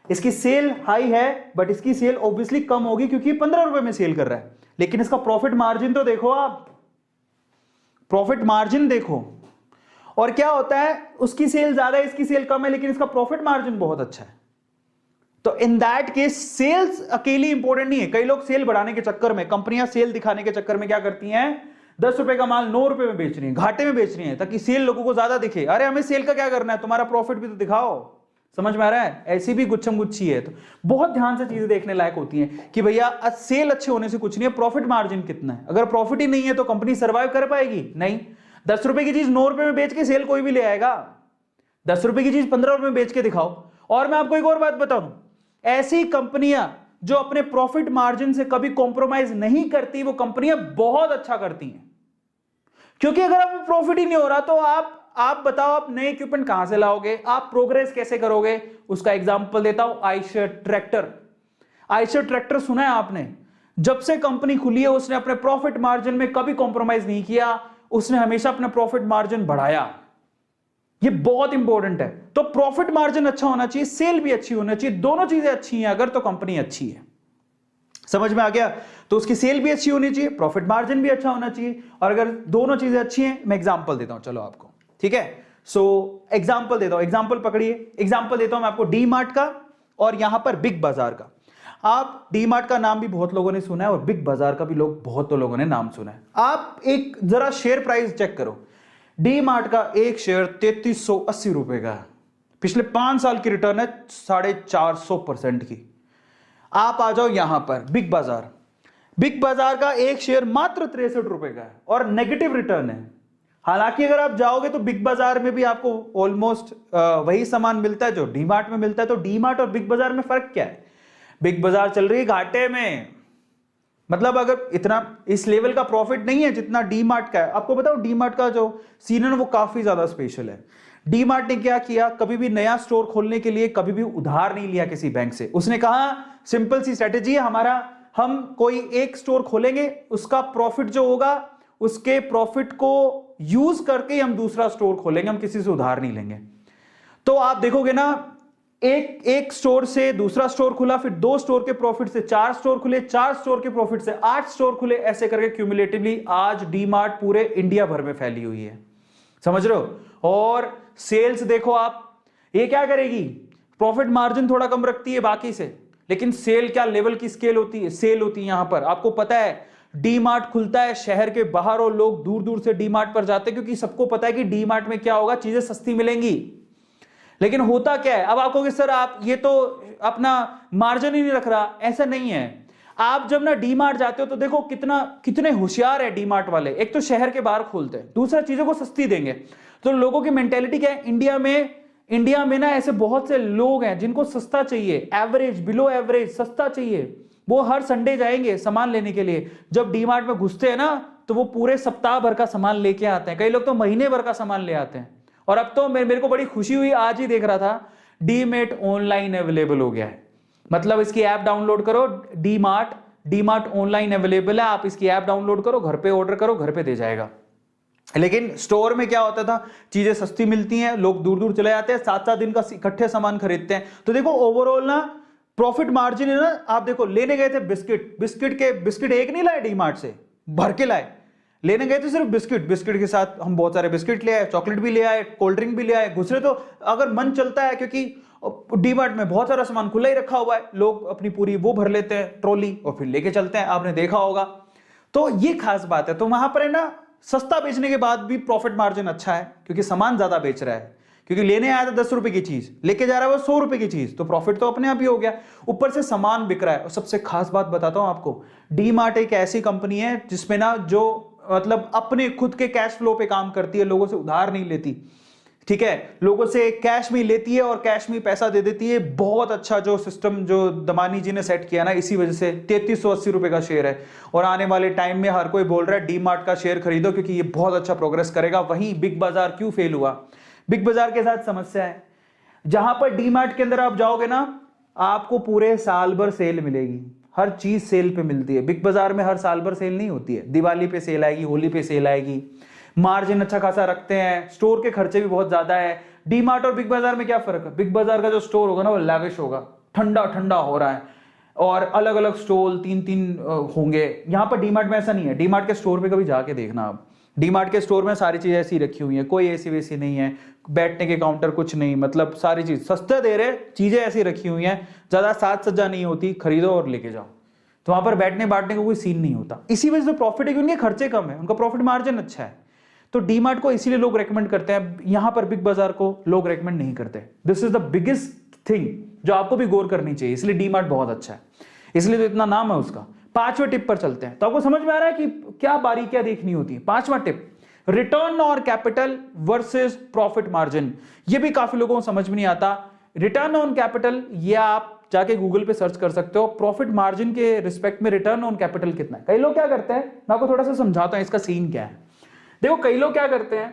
इसकी सेल हाई है, बट इसकी सेल ऑब्वियसली कम होगी क्योंकि 15 रुपए में सेल कर रहा है। लेकिन इसका प्रॉफिट मार्जिन तो देखो, आप प्रॉफिट मार्जिन देखो, और क्या होता है, उसकी सेल ज्यादा है, इसकी सेल कम है, लेकिन इसका प्रॉफिट मार्जिन बहुत अच्छा है। तो इन दैट केस सेल्स अकेली इंपॉर्टेंट नहीं है। कई लोग सेल बढ़ाने के चक्कर में, कंपनियां सेल दिखाने के चक्कर में क्या करती हैं, 10 रुपए का माल 9 रुपए में बेच रही है, घाटे में बेच रही है, ताकि सेल लोगों को ज्यादा दिखे। अरे हमें सेल का क्या करना है, तुम्हारा प्रॉफिट भी तो दिखाओ, समझ में आ रहा है। ऐसी भी गुच्छम गुच्छी है। तो बहुत ध्यान से चीजें देखने लायक होती हैं कि भैया सेल अच्छे होने से कुछ नहीं है, प्रॉफिट मार्जिन कितना है। अगर प्रॉफिट ही नहीं है तो कंपनी सर्वाइव कर पाएगी? नहीं। 10 रुपए की चीज 9 रुपए में बेच के सेल कोई भी ले आएगा, 10 रुपए की चीज 15 रुपए में बेच के दिखाओ। और मैं आपको एक और बात बताऊं, ऐसी कंपनियां जो अपने प्रॉफिट मार्जिन से कभी कॉम्प्रोमाइज नहीं करती, वो कंपनियां बहुत अच्छा करती हैं। क्योंकि अगर आप प्रॉफिट ही नहीं हो रहा तो आप बताओ, आप नए इक्विपमेंट कहां से लाओगे, आप प्रोग्रेस कैसे करोगे? उसका एग्जांपल देता हूं, आयशर ट्रैक्टर। आयशर ट्रैक्टर सुना है आपने? जब से कंपनी खुली है उसने अपने प्रॉफिट मार्जिन में कभी कॉम्प्रोमाइज नहीं किया, उसने हमेशा अपना प्रॉफिट मार्जिन बढ़ाया। ये बहुत इंपॉर्टेंट है। तो प्रॉफिट मार्जिन अच्छा होना चाहिए, सेल भी अच्छी होना चाहिए, दोनों चीजें अच्छी हैं अगर तो कंपनी अच्छी है, समझ में आ गया। तो उसकी सेल भी अच्छी होनी चाहिए, प्रॉफिट मार्जिन भी अच्छा होना चाहिए। और अगर दोनों चीजें अच्छी हैं, मैं एग्जांपल देता हूं चलो आपको, ठीक है। सो एग्जाम्पल देता हूं, एग्जाम्पल पकड़िए, एग्जाम्पल देता हूं मैं आपको डी मार्ट का और यहां पर बिग बाजार का। आप डी मार्ट का नाम भी बहुत लोगों ने सुना है और बिग बाजार का भी बहुत लोगों ने नाम सुना है। आप एक जरा शेयर प्राइस चेक करो, डी मार्ट का एक शेयर 3380 रुपए का है, पिछले 5 साल की रिटर्न है 450% की। आप आ जाओ यहां पर बिग बाजार, बिग बाजार का एक शेयर मात्र 63 रुपए का है और नेगेटिव रिटर्न है। हालांकि अगर आप जाओगे तो बिग बाजार में भी आपको ऑलमोस्ट वही सामान मिलता है जो डी मार्ट में मिलता है। तो डी मार्ट और बिग बाजार में फर्क क्या है? बिग बाजार चल रही है घाटे में, मतलब अगर इतना इस लेवल का प्रॉफिट नहीं है जितना डी मार्ट का है। आपको बताओ डी मार्ट का जो सीन है वो काफी ज्यादा स्पेशल है। डी मार्ट ने क्या किया, कभी भी नया स्टोर खोलने के लिए कभी भी उधार नहीं लिया किसी बैंक से। उसने कहा सिंपल सी स्ट्रेटेजी है हमारा, हम कोई एक स्टोर खोलेंगे, उसका प्रॉफिट जो होगा उसके प्रॉफिट को यूज करके हम दूसरा स्टोर खोलेंगे, हम किसी से उधार नहीं लेंगे। तो आप देखोगे ना, एक स्टोर से दूसरा स्टोर खुला, फिर 2 स्टोर के प्रॉफिट से 4 स्टोर खुले, 4 स्टोर के प्रॉफिट से 8 स्टोर खुले, ऐसे करके क्यूमुलेटिवली आज डी मार्ट पूरे इंडिया भर में फैली हुई है। समझ रहे हो? और सेल्स देखो आप, ये क्या करेगी, प्रॉफिट मार्जिन थोड़ा कम रखती है बाकी से, लेकिन सेल क्या लेवल की स्केल होती है, सेल होती है। यहां पर आपको पता है डी मार्ट खुलता है शहर के बाहर और लोग दूर दूर से डी मार्ट पर जाते हैं, क्योंकि सबको पता है कि डी मार्ट में क्या होगा, चीजें सस्ती मिलेंगी। लेकिन होता क्या है, अब आपको कि सर आप ये तो अपना मार्जिन ही नहीं रख रहा, ऐसा नहीं है। आप जब ना डी मार्ट जाते हो तो देखो कितने होशियार है डी मार्ट वाले। एक तो शहर के बाहर खोलते हैं, दूसरा चीजों को सस्ती देंगे। तो लोगों की मेंटेलिटी क्या है, इंडिया में ना ऐसे बहुत से लोग हैं जिनको सस्ता चाहिए, एवरेज बिलो एवरेज सस्ता चाहिए। वो हर संडे जाएंगे सामान लेने के लिए। जब डी मार्ट में घुसते हैं ना तो वो पूरे सप्ताह भर का सामान लेके आते हैं, कई लोग तो महीने भर का सामान ले आते हैं। और अब तो मेरे को बड़ी खुशी हुई, आज ही देख रहा था डी मार्ट ऑनलाइन अवेलेबल हो गया है। मतलब इसकी ऐप डाउनलोड करो, डी मार्ट ऑनलाइन अवेलेबल है, आप इसकी ऐप डाउनलोड करो, घर पे ऑर्डर करो, घर पे दे जाएगा। लेकिन स्टोर में क्या होता था, चीजें सस्ती मिलती हैं, लोग दूर दूर चले जाते हैं, 7-7 दिन का इकट्ठे सामान खरीदते हैं। तो देखो ओवरऑल ना प्रॉफिट मार्जिन है ना। आप देखो लेने गए थे बिस्किट एक नहीं लाए डी मार्ट से, भर के लाए। लेने गए थे सिर्फ बिस्किट के साथ हम बहुत सारे बिस्किट ले आए, चॉकलेट भी ले आए, कोल्ड ड्रिंक भी ले आए। दूसरे तो अगर मन चलता है, क्योंकि डी मार्ट में बहुत सारा सामान खुला ही रखा हुआ है, लोग अपनी पूरी वो भर लेते हैं ट्रॉली और फिर लेके चलते हैं, आपने देखा होगा। तो ये खास बात है। तो वहां पर है ना, सस्ता बेचने के बाद भी प्रॉफिट मार्जिन अच्छा है, क्योंकि सामान ज्यादा बेच रहा है। क्योंकि लेने आया था 10 रुपए की चीज, लेके जा रहा है वो 100 रुपए की चीज, तो प्रॉफिट तो अपने आप ही हो गया, ऊपर से सामान बिक रहा है। और सबसे खास बात बताता हूं आपको, डी मार्ट एक ऐसी कंपनी है जिसमें ना जो मतलब अपने खुद के कैश फ्लो पे काम करती है, लोगों से उधार नहीं लेती। ठीक है, लोगों से कैश में लेती है और कैश में पैसा दे देती है। बहुत अच्छा जो सिस्टम जो दमानी जी ने सेट किया ना, इसी वजह से 3380 रुपए का शेयर है। और आने वाले टाइम में हर कोई बोल रहा है डी मार्ट का शेयर खरीदो, क्योंकि ये बहुत अच्छा प्रोग्रेस करेगा। वहीं बिग बाजार क्यों फेल हुआ, बिग बाजार के साथ समस्या है। जहां पर डी मार्ट के अंदर आप जाओगे ना, आपको पूरे साल भर सेल मिलेगी, हर चीज सेल पे मिलती है। बिग बाजार में हर साल भर सेल नहीं होती है, दिवाली पे सेल आएगी, होली पे सेल आएगी। मार्जिन अच्छा खासा रखते हैं, स्टोर के खर्चे भी बहुत ज्यादा है। डी मार्ट और बिग बाजार में क्या फर्क है, बिग बाजार का जो स्टोर होगा ना वो लैविश होगा, ठंडा ठंडा हो रहा है, और अलग अलग स्टॉल 3-3 होंगे। यहां पर डी मार्ट में ऐसा नहीं है। डी मार्ट के स्टोर पे कभी जाके देखना आप, डी मार्ट के स्टोर में सारी चीजें ऐसी रखी हुई हैं, कोई एसी वेसी नहीं है, बैठने के काउंटर कुछ नहीं, मतलब सारी चीज सस्ते दे रहे, चीजें ऐसी रखी हुई हैं, ज्यादा साज सज्जा नहीं होती, खरीदो और लेके जाओ। तो वहां पर बैठने बांटने का कोई सीन नहीं होता। इसी वजह से प्रॉफिट है कि उनके खर्चे कम है, उनका प्रॉफिट मार्जिन अच्छा है। तो डी मार्ट को इसीलिए लोग रेकमेंड करते हैं, यहां पर बिग बाजार को लोग रेकमेंड नहीं करते। This is the biggest thing जो आपको भी गौर करनी चाहिए, इसलिए डी मार्ट बहुत अच्छा है, इसलिए तो इतना नाम है उसका। 5वें टिप पर चलते हैं। तो आपको समझ में आ रहा है कि क्या बारीकियां देखनी होती है। 5वां tip, return on capital versus profit margin. ये भी काफी लोगों को समझ में नहीं आता। रिटर्न ऑन कैपिटल, ये आप जाके गूगल पे सर्च कर सकते हो, प्रॉफिट मार्जिन के रिस्पेक्ट में रिटर्न ऑन कैपिटल कितना है। कई लोग क्या करते हैं, मैं आपको थोड़ा सा समझाता हूं इसका सीन क्या है। देखो कई लोग क्या करते हैं,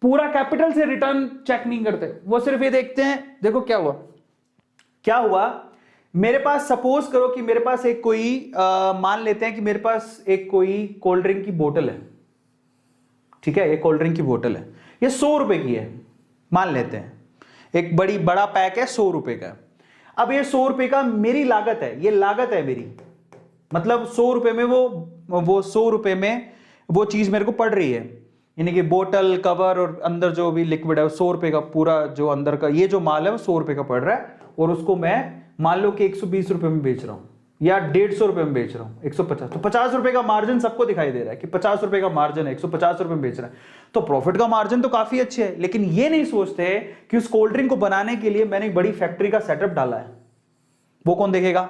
पूरा कैपिटल से रिटर्न चेक नहीं करते, वो सिर्फ ये देखते हैं, देखो क्या हुआ मेरे पास, सपोज करो कि मेरे पास एक कोई मान लेते हैं कि मेरे पास एक कोई कोल्ड ड्रिंक की बोतल है, ठीक है, एक कोल्ड ड्रिंक की बोतल है, ये 100 रुपए की है, मान लेते हैं, एक बड़ा पैक है 100 रुपए का। अब ये 100 रुपए का मेरी लागत है, ये लागत है मेरी, मतलब 100 रुपए में वो 100 रुपए में वो चीज मेरे को पड़ रही है। यानी कि बोतल कवर और अंदर जो भी लिक्विड है वो 100 रुपए का, पूरा जो अंदर का ये जो माल है वो 100 रुपए का पड़ रहा है, और उसको मैं मान लो कि 120 रुपए में बेच रहा हूं या 150 रुपए में बेच रहा हूं, 150, तो 50 रुपए का मार्जिन सबको दिखाई दे रहा है कि 50 रुपए का मार्जिन है, 150 रुपए में बेच रहा है, तो प्रॉफिट का मार्जिन तो काफी अच्छे है। लेकिन ये नहीं सोचते कि उस कोल्ड ड्रिंक को बनाने के लिए मैंने एक बड़ी फैक्ट्री का सेटअप डाला है, वो कौन देखेगा?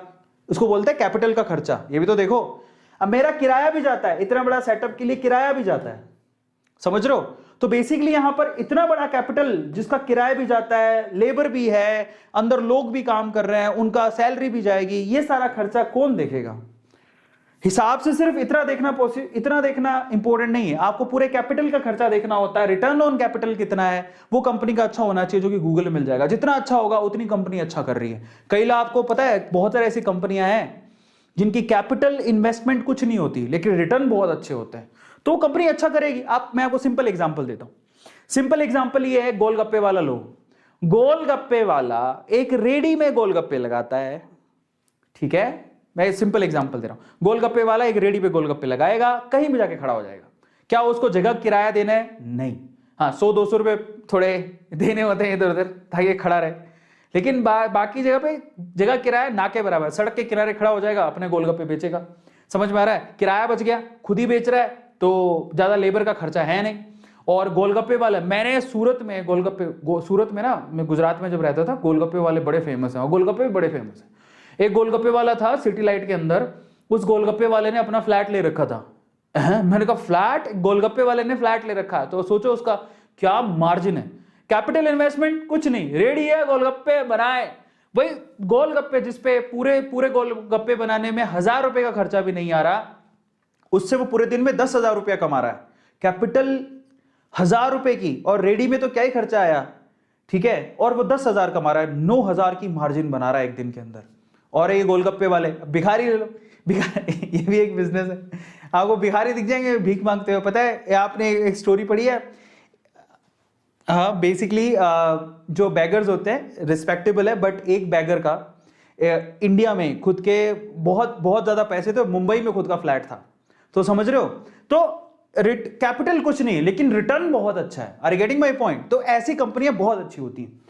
उसको बोलते हैं कैपिटल का खर्चा। ये भी तो देखो, अब मेरा किराया भी जाता है, इतना बड़ा सेटअप के लिए किराया भी जाता है, समझ रहे हो? तो बेसिकली यहां पर इतना बड़ा कैपिटल जिसका किराया भी जाता है, लेबर भी है, अंदर लोग भी काम कर रहे हैं, उनका सैलरी भी जाएगी, ये सारा खर्चा कौन देखेगा? हिसाब से सिर्फ इतना देखना इंपॉर्टेंट नहीं है, आपको पूरे कैपिटल का खर्चा देखना होता है। रिटर्न ऑन कैपिटल कितना है वो कंपनी का अच्छा होना चाहिए, जो कि गूगल में मिल जाएगा। जितना अच्छा होगा उतनी कंपनी अच्छा कर रही है। कई लोग, आपको पता है बहुत सारी ऐसी कंपनियां हैं जिनकी कैपिटल इन्वेस्टमेंट कुछ नहीं होती लेकिन रिटर्न बहुत अच्छे होते हैं, तो कंपनी अच्छा करेगी। मैं आपको सिंपल एग्जांपल देता हूं। सिंपल एग्जांपल ये है, गोलगप्पे वाला लो। गोलगप्पे वाला एक रेडी में गोलगप्पे लगाता है, ठीक है, मैं सिंपल एग्जांपल दे रहा हूं। गोलगप्पे वाला एक रेडी पे गोलगप्पे लगाएगा, कहीं भी जाके खड़ा हो जाएगा। क्या उसको जगह किराया देना है? नहीं। हाँ, 100-200 रुपए थोड़े देने होते हैं इधर उधर ताकि खड़ा रहे, लेकिन बाकी जगह पे जगह किराया ना के बराबर। सड़क के किनारे खड़ा हो जाएगा, अपने गोलगप्पे बेचेगा। समझ में आ रहा है? किराया बच गया, खुद ही बेच रहा है, तो ज्यादा लेबर का खर्चा है नहीं। और गोलगप्पे वाला, मैंने सूरत में ना, मैं गुजरात में जब रहता था, गोलगप्पे वाले बड़े फेमस हैं, और गोलगप्पे भी बड़े फेमस हैं। एक गोलगप्पे वाला था सिटी लाइट के अंदर, उस गोलगप्पे वाले ने अपना फ्लैट ले रखा था। मैंने कहा फ्लैट? गोलगप्पे वाले ने फ्लैट ले रखा है, तो सोचो उसका क्या मार्जिन है। कैपिटल इन्वेस्टमेंट कुछ नहीं, रेडी है, गोलगप्पे बनाए। भाई गोलगप्पे जिसपे पूरे गोलगप्पे बनाने में 1000 रुपए का खर्चा भी नहीं आ रहा, उससे वो पूरे दिन में 10,000 रुपया कमा रहा है। कैपिटल 1000 रुपए की, और रेडी में तो क्या ही खर्चा आया, ठीक है, और वो 10,000 कमा रहा है, 9,000 की मार्जिन बना रहा है एक दिन के अंदर। और ये गोलगप्पे वाले, भिखारी ले लो, भिखारी ये भी एक बिजनेस है। आपको भिखारी दिख जाएंगे भीख मांगते हुए। पता है, आपने एक स्टोरी पढ़ी है? हाँ, बेसिकली जो बैगर्स होते हैं रिस्पेक्टेबल है, बट एक बैगर का इंडिया में खुद के बहुत बहुत ज्यादा पैसे थे, मुंबई में खुद का फ्लैट था। तो समझ रहे हो? तो कैपिटल कुछ नहीं लेकिन रिटर्न बहुत अच्छा है। Are you getting my point? तो ऐसी कंपनियां बहुत अच्छी होती हैं।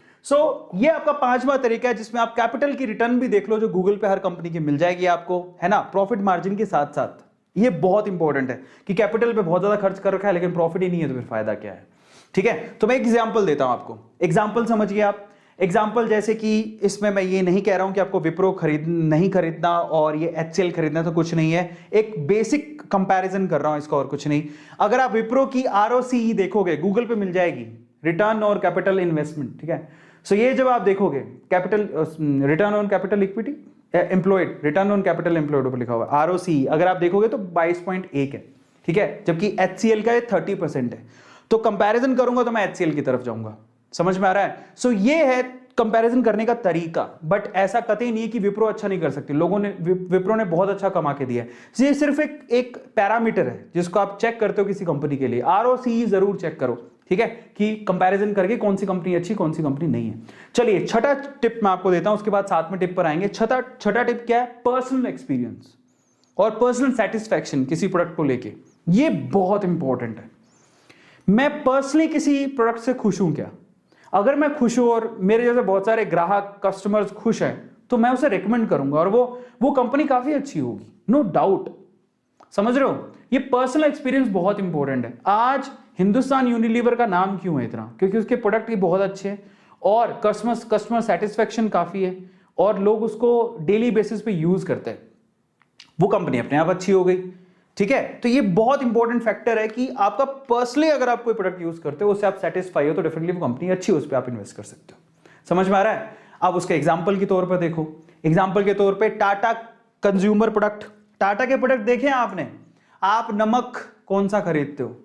ये आपका 5वां तरीका है जिसमें आप कैपिटल की रिटर्न भी देख लो, जो गूगल पे हर कंपनी की मिल जाएगी आपको, है ना, प्रॉफिट मार्जिन के साथ साथ। ये बहुत इंपॉर्टेंट है कि कैपिटल पे बहुत ज्यादा खर्च कर रखा है लेकिन प्रॉफिट ही नहीं है, तो फिर फायदा क्या है? ठीक है, तो मैं एक एग्जांपल देता हूं आपको। एग्जांपल समझिए आप। एग्जांपल जैसे कि इसमें मैं ये नहीं कह रहा हूं कि आपको विप्रो नहीं खरीदना और ये एचसीएल खरीदना, तो कुछ नहीं है, एक बेसिक कंपैरिजन कर रहा हूं इसका, और कुछ नहीं। अगर आप विप्रो की आरओसीई देखोगे, गूगल पे मिल जाएगी, रिटर्न और कैपिटल इन्वेस्टमेंट, ठीक है। सो ये जब आप देखोगे capital return on capital equity employed, return on capital employed पर लिखा हुआ आरओसी, अगर आप देखोगे तो 22.1 है, ठीक है, जबकि एचसीएल का 30% है। तो कंपैरिजन करूंगा तो मैं एचसीएल की तरफ जाऊंगा। समझ में आ रहा है? सो ये है कंपैरिजन करने का तरीका, बट ऐसा कतई नहीं है कि विप्रो अच्छा नहीं कर सकती। विप्रो ने बहुत अच्छा कमा के दिया है। ये सिर्फ एक पैरामीटर है जिसको आप चेक करते हो किसी कंपनी के लिए। आरओसी जरूर चेक करो, ठीक है, कि कंपैरिजन करके कौन सी कंपनी अच्छी कौन सी कंपनी नहीं है। चलिए, छठा टिप मैं आपको देता हूं, उसके बाद 7वें टिप पर आएंगे। छठा टिप क्या है? पर्सनल एक्सपीरियंस और पर्सनल सेटिस्फैक्शन किसी प्रोडक्ट को लेके। ये बहुत इंपॉर्टेंट है। मैं पर्सनली किसी प्रोडक्ट से खुश हूं क्या? अगर मैं खुश हूं और मेरे जैसे बहुत सारे ग्राहक कस्टमर्स खुश हैं, तो मैं उसे रेकमेंड करूंगा और वो कंपनी काफी अच्छी होगी, नो डाउट। समझ रहे हो? ये पर्सनल एक्सपीरियंस बहुत इंपॉर्टेंट है। आज हिंदुस्तान यूनिलीवर का नाम क्यों है इतना? क्योंकि उसके प्रोडक्ट ही बहुत अच्छे हैं और कस्टमर सेटिस्फेक्शन काफी है और लोग उसको डेली बेसिस पे यूज करते हैं। वो कंपनी अपने आप अच्छी हो गई, ठीक है। तो ये बहुत इंपॉर्टेंट फैक्टर है कि आपका पर्सनली अगर आप कोई प्रोडक्ट यूज करते हो, उससे आप सेटिस्फाई हो, तो डेफिनेटली वो कंपनी अच्छी है, उस पर आप इन्वेस्ट कर सकते हो। समझ में आ रहा है? आप उसके एग्जाम्पल के तौर पर देखो। एग्जाम्पल के तौर पर टाटा कंज्यूमर प्रोडक्ट, टाटा के प्रोडक्ट देखे आपने? आप नमक कौन सा खरीदते हो?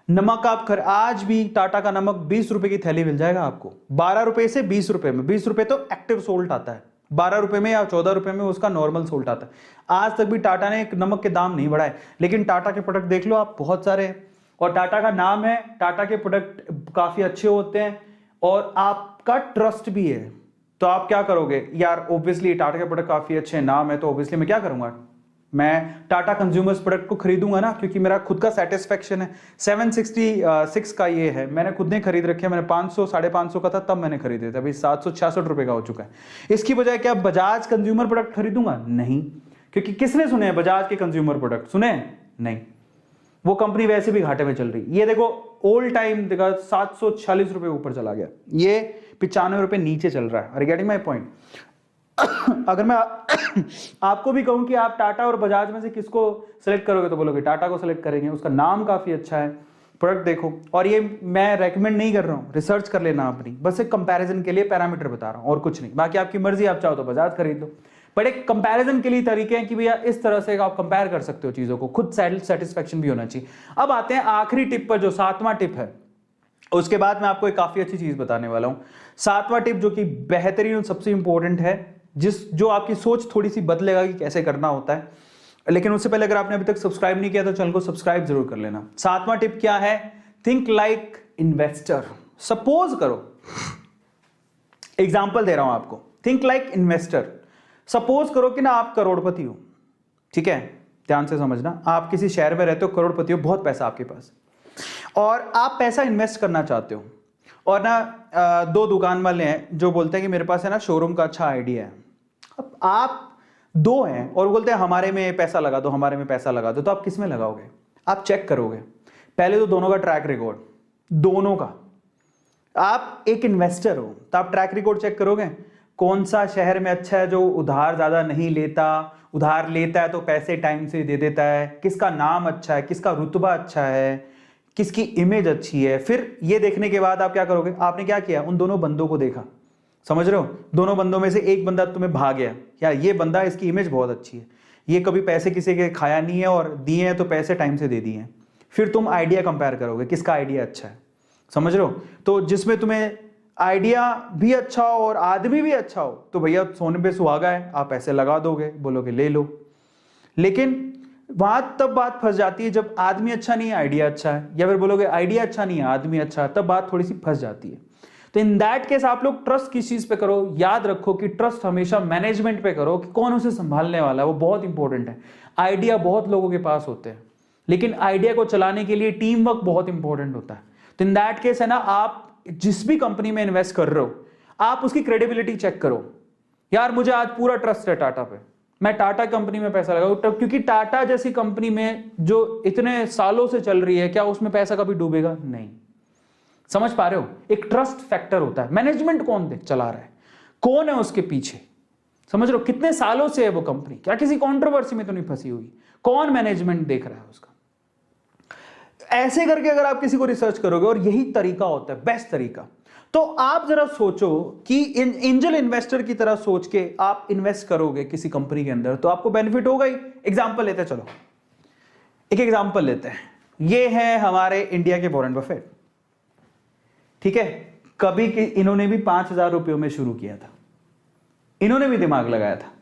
नमक आज भी टाटा का नमक 20 रुपए की थैली मिल जाएगा आपको, 12 रुपए से 20 रुपए में। 20 रुपए तो एक्टिव सोल्ट आता है, 12 रुपए में या 14 रुपए में उसका नॉर्मल सोल्ट आता है। आज तक भी टाटा ने नमक के दाम नहीं बढ़ाए, लेकिन टाटा के प्रोडक्ट देख लो आप, बहुत सारे हैं और टाटा का नाम है, टाटा के प्रोडक्ट काफी अच्छे होते हैं और आपका ट्रस्ट भी है। तो आप क्या करोगे यार? ऑब्वियसली टाटा के प्रोडक्ट काफी अच्छे हैं, नाम है, तो ऑब्वियसली मैं क्या करूंगा? मैं टाटा कंज्यूमर्स प्रोडक्ट को खरीदूंगा ना, क्योंकि मेरा खुद का सेटिस्फेक्शन है। 766 का ये है, मैंने खुद ने खरीद रखे, मैंने 500 550 का था तब मैंने खरीदे थे, अभी 766 रुपए का हो चुका है। इसकी बजाय क्या बजाज कंज्यूमर प्रोडक्ट खरीदूंगा? नहीं, क्योंकि किसने सुने हैं बजाज के कंज्यूमर प्रोडक्ट? सुने नहीं, वो कंपनी वैसे भी घाटे में चल रही। ये देखो ओल्ड टाइम देखा 746 रुपए ऊपर चला गया, ये 95 रुपए नीचे चल रहा है। Are getting my point? अगर मैं आपको भी कहूं कि आप टाटा और बजाज में से किसको सेलेक्ट करोगे तो बोलोगे टाटा को सेलेक्ट करेंगे, उसका नाम काफी अच्छा है, प्रोडक्ट देखो। और ये मैं रेकमेंड नहीं कर रहा हूं, रिसर्च कर लेना अपनी, बस एक कंपैरिजन के लिए पैरामीटर बता रहा हूं और कुछ नहीं। बाकी आपकी मर्जी, आप चाहो तो बजाज खरीद लो, बट एक कंपैरिजन के लिए तरीके हैं कि भैया इस तरह से आप कंपेयर कर सकते हो चीजों को, खुद सेटिस्फेक्शन भी होना चाहिए। अब आते हैं आखिरी टिप पर, जो 7वां टिप है। उसके बाद मैं आपको एक काफी अच्छी चीज बताने वाला हूं। 7वां टिप जो कि बेहतरीन और सबसे इंपॉर्टेंट है, जो आपकी सोच थोड़ी सी बदलेगा कि कैसे करना होता है। लेकिन उससे पहले अगर आपने अभी तक सब्सक्राइब नहीं किया तो चैनल को सब्सक्राइब जरूर कर लेना। 7वां टिप क्या है? Think like investor. सपोज करो, एग्जाम्पल दे रहा हूं आपको, थिंक लाइक इन्वेस्टर। सपोज करो कि ना आप करोड़पति हो, ठीक है, ध्यान से समझना, आप किसी शहर में रहते हो, करोड़पति हो, बहुत पैसा आपके पास, और आप पैसा इन्वेस्ट करना चाहते हो। और ना 2 दुकान वाले हैं जो बोलते हैं कि मेरे पास है ना शोरूम का अच्छा आइडिया है। अब आप 2 हैं और बोलते हैं हमारे में पैसा लगा दो, हमारे में पैसा लगा दो, तो आप किस में लगाओगे? आप चेक करोगे पहले तो दोनों का ट्रैक रिकॉर्ड, दोनों का। आप एक इन्वेस्टर हो तो आप ट्रैक रिकॉर्ड चेक करोगे, कौन सा शहर में अच्छा है जो उधार ज्यादा नहीं लेता, उधार लेता है तो पैसे टाइम से दे देता है, किसका नाम अच्छा है, किसका रुतबा अच्छा है, किसकी इमेज अच्छी है। फिर ये देखने के बाद आप क्या करोगे? आपने क्या किया? उन दोनों बंदों को देखा, समझ रहे हो? दोनों बंदों में से एक बंदा तुम्हें भाग गया, यार ये बंदा, इसकी इमेज बहुत अच्छी है, ये कभी पैसे किसी के खाया नहीं है और दिए हैं तो पैसे टाइम से दे दिए हैं। फिर तुम आइडिया कंपेयर करोगे, किसका आइडिया अच्छा है, समझ रहे हो? तो जिसमें तुम्हें आइडिया भी अच्छा हो और आदमी भी अच्छा हो, तो भैया सोने पे सुहागा है, आप पैसे लगा दोगे, बोलोगे ले लो। लेकिन वहां तब बात फंस जाती है जब आदमी अच्छा नहीं है, आइडिया अच्छा है, या फिर बोलोगे आइडिया अच्छा नहीं है, आदमी अच्छा है, तब बात थोड़ी सी फंस जाती है। तो इन दैट केस आप लोग ट्रस्ट किस चीज पे करो? याद रखो कि ट्रस्ट हमेशा मैनेजमेंट पे करो, कि कौन उसे संभालने वाला है, वो बहुत इंपॉर्टेंट है। आइडिया बहुत लोगों के पास होते हैं, लेकिन आइडिया को चलाने के लिए टीम वर्क बहुत इंपॉर्टेंट होता है। तो इन दैट केस है ना, आप जिस भी कंपनी में इन्वेस्ट कर रहे हो, आप उसकी क्रेडिबिलिटी चेक करो। यार मुझे आज पूरा ट्रस्ट है टाटा पे, मैं टाटा कंपनी में पैसा लगाऊं, क्योंकि टाटा जैसी कंपनी में जो इतने सालों से चल रही है, क्या उसमें पैसा कभी डूबेगा? नहीं। समझ पा रहे हो? एक ट्रस्ट फैक्टर होता है। मैनेजमेंट कौन चला रहा है, कौन है उसके पीछे, समझ रहे हो? कितने सालों से है वो कंपनी, क्या किसी कंट्रोवर्सी में तो नहीं फंसी हुई, कौन मैनेजमेंट देख रहा है उसका। ऐसे करके अगर आप किसी को रिसर्च करोगे, और यही तरीका होता है बेस्ट तरीका, तो आप जरा सोचो कि एंजल इन्वेस्टर की तरह सोच के आप इन्वेस्ट करोगे किसी कंपनी के अंदर, तो आपको बेनिफिट होगा ही। एग्जांपल लेते हैं, चलो एक एग्जांपल लेते हैं। ये है हमारे इंडिया के वॉरेन बफेट, ठीक है। कभी इन्होंने भी 5,000 रुपयों में शुरू किया था, इन्होंने भी दिमाग लगाया था,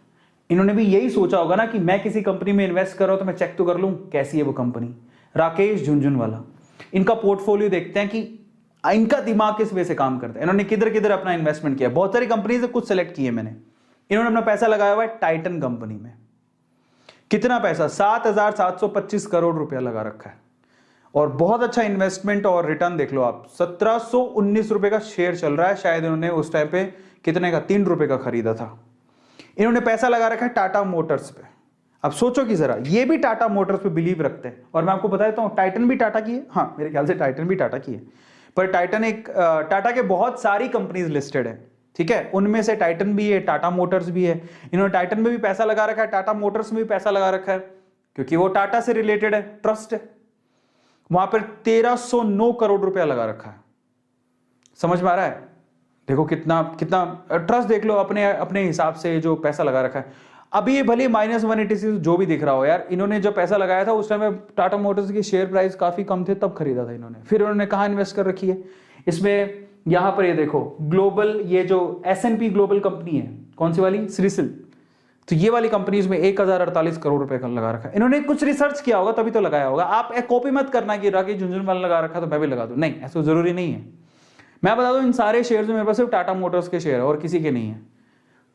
इन्होंने भी यही सोचा होगा ना कि मैं किसी कंपनी में इन्वेस्ट कर रहा हूं तो मैं चेक तो कर लूं कैसी है वो कंपनी। राकेश झुनझुनवाला, इनका पोर्टफोलियो देखते हैं कि इनका दिमाग किस वे से काम करता है, इन्होंने किधर किधर अपना इन्वेस्टमेंट किया। बहुत सारी कंपनी से कुछ सेलेक्ट किए मैंने। इन्होंने अपना पैसा लगाया हुआ है टाइटन कंपनी में। कितना पैसा? 7,725 करोड़ रुपया लगा रखा है, और बहुत अच्छा इन्वेस्टमेंट। और रिटर्न देख लो आप, 1719 रुपए का शेयर चल रहा है। शायद इन्होंने उस टाइम पे कितने का, 3 रुपए का खरीदा था। इन्होंने पैसा लगा रखा है टाटा मोटर्स पे। अब सोचो कि जरा, ये भी टाटा मोटर्स पे बिलीव रखते हैं, और मैं आपको बताता हूं टाइटन भी टाटा की है। हाँ, मेरे ख्याल से टाइटन भी टाटा की है, पर टाइटन एक टाटा के बहुत सारी कंपनीज लिस्टेड है, ठीक है, उनमें से टाइटन भी है, टाटा मोटर्स भी है। इन्होंने टाइटन में भी पैसा लगा रखा है, टाटा मोटर्स में भी पैसा लगा रखा है, क्योंकि वो टाटा से रिलेटेड है, ट्रस्ट है। वहां पर 1309 करोड़ रुपया लगा रखा है। समझ में आ रहा है? देखो कितना कितना ट्रस्ट, देख लो अपने अपने हिसाब से जो पैसा लगा रखा है। अभी ये भले -186 जो भी दिख रहा हो यार, इन्होंने जब पैसा लगाया था उस टाइम में टाटा मोटर्स की शेयर प्राइस काफी कम थे, तब खरीदा था इन्होंने। फिर उन्होंने कहाँ इन्वेस्ट कर रखी है? इसमें यहां पर ये देखो ग्लोबल, ये जो S&P ग्लोबल कंपनी है, कौन सी वाली? CRISIL। तो ये वाली कंपनीज में 1048 करोड़ रुपए का लगा रखा है। इन्होंने कुछ रिसर्च किया होगा तभी तो लगाया होगा। आप एक कॉपी मत करना कि राकेश झुनझुनवाला लगा रखा तो मैं भी लगा दूं, नहीं, ऐसा जरूरी नहीं है। मैं बता दूं, इन सारे शेयर्स में मेरे पास सिर्फ टाटा मोटर्स के शेयर है और किसी के नहीं है।